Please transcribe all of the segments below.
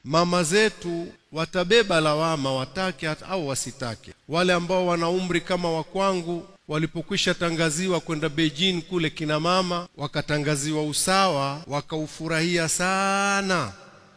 Mama zetu watabeba lawama, watake au wasitake. Wale ambao wana umri kama wa kwangu, walipokwisha tangaziwa kwenda Beijing kule, kina mama wakatangaziwa usawa, wakaufurahia sana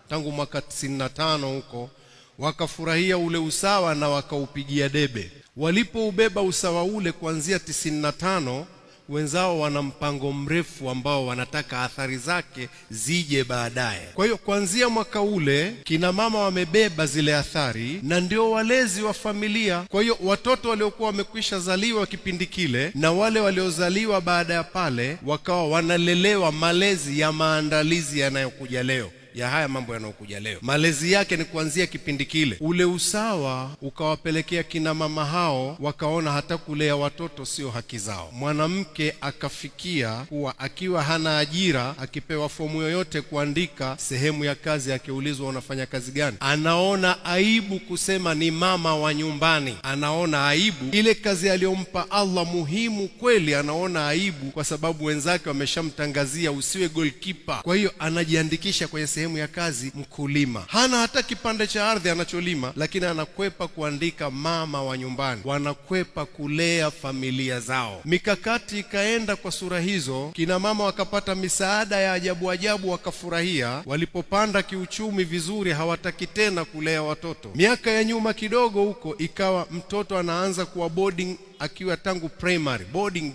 tangu mwaka 95 huko, wakafurahia ule usawa na wakaupigia debe. Walipoubeba usawa ule kuanzia 95, wenzao wana mpango mrefu ambao wanataka athari zake zije baadaye. Kwa hiyo kuanzia mwaka ule kina mama wamebeba zile athari na ndio walezi wa familia. Kwa hiyo watoto waliokuwa wamekwisha zaliwa kipindi kile na wale waliozaliwa baada ya pale wakawa wanalelewa malezi ya maandalizi yanayokuja leo, ya haya mambo yanayokuja leo. Malezi yake ni kuanzia kipindi kile. Ule usawa ukawapelekea kina mama hao wakaona hata kulea watoto sio haki zao. Mwanamke akafikia kuwa akiwa hana ajira, akipewa fomu yoyote kuandika sehemu ya kazi, akiulizwa unafanya kazi gani, anaona aibu kusema ni mama wa nyumbani. Anaona aibu, ile kazi aliyompa Allah muhimu kweli, anaona aibu kwa sababu wenzake wameshamtangazia usiwe goalkeeper. Kwa hiyo anajiandikisha kwenye sehemu ya kazi mkulima. Hana hata kipande cha ardhi anacholima, lakini anakwepa kuandika mama wa nyumbani. Wanakwepa kulea familia zao. Mikakati ikaenda kwa sura hizo, kina mama wakapata misaada ya ajabu ajabu, wakafurahia. Walipopanda kiuchumi vizuri, hawataki tena kulea watoto. Miaka ya nyuma kidogo huko, ikawa mtoto anaanza kuwa boarding akiwa tangu primary, boarding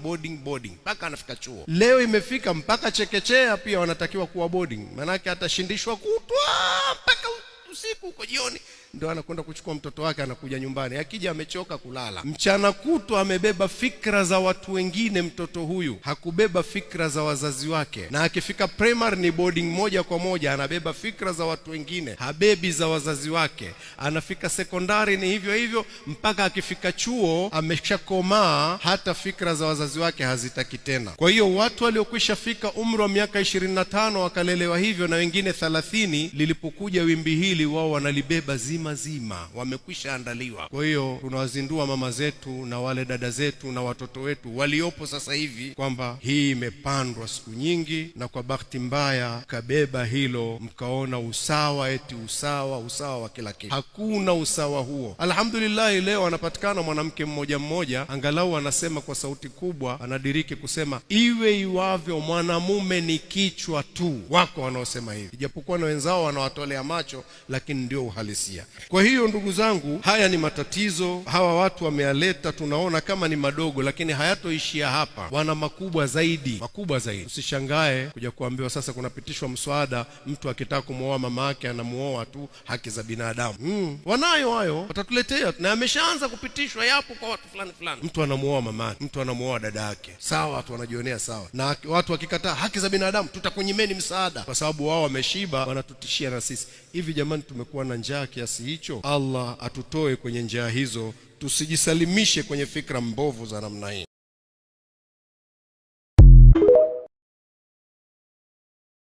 mpaka anafika chuo. Leo imefika mpaka chekechea pia wanatakiwa kuwa boarding, manake atashindishwa kutwa mpaka usiku huko, jioni ndio anakwenda kuchukua mtoto wake, anakuja nyumbani, akija amechoka kulala. Mchana kutwa amebeba fikra za watu wengine. Mtoto huyu hakubeba fikra za wazazi wake, na akifika primary ni boarding moja kwa moja, anabeba fikra za watu wengine, habebi za wazazi wake. Anafika sekondari ni hivyo hivyo, mpaka akifika chuo ameshakomaa, hata fikra za wazazi wake hazitaki tena. Kwa hiyo watu waliokwisha fika umri wa miaka 25 wakalelewa hivyo, na wengine 30, lilipokuja wimbi hili wao wanalibeba zima, wamekwisha andaliwa. Kwa hiyo tunawazindua mama zetu na wale dada zetu na watoto wetu waliopo sasa hivi kwamba hii imepandwa siku nyingi, na kwa bahati mbaya kabeba hilo, mkaona usawa, eti usawa wa kila kitu. Hakuna usawa huo. Alhamdulillah, leo anapatikana mwanamke mmoja angalau anasema kwa sauti kubwa, anadiriki kusema iwe iwavyo, mwanamume ni kichwa tu. Wako wanaosema hivi, ijapokuwa na wenzao wanawatolea macho, lakini ndio uhalisia. Kwa hiyo ndugu zangu, haya ni matatizo hawa watu wamealeta, tunaona kama ni madogo, lakini hayatoishia hapa, wana makubwa zaidi. Usishangae kuja kuambiwa sasa kunapitishwa mswada, mtu akitaka kumuoa mama yake anamuoa tu, haki za binadamu. Wanayo hayo, watatuletea, na ameshaanza kupitishwa, yapo kwa watu fulani. Mtu anamuoa mama yake, mtu anamuoa dada yake, sawa, watu wanajionea sawa. Na watu wakikataa haki za binadamu, tutakunyimeni msaada, kwa sababu wao wameshiba, wanatutishia na sisi. Hivi jamani, tumekuwa na njaa kiasi hicho? Allah atutoe kwenye njaa hizo, tusijisalimishe kwenye fikra mbovu za namna hii.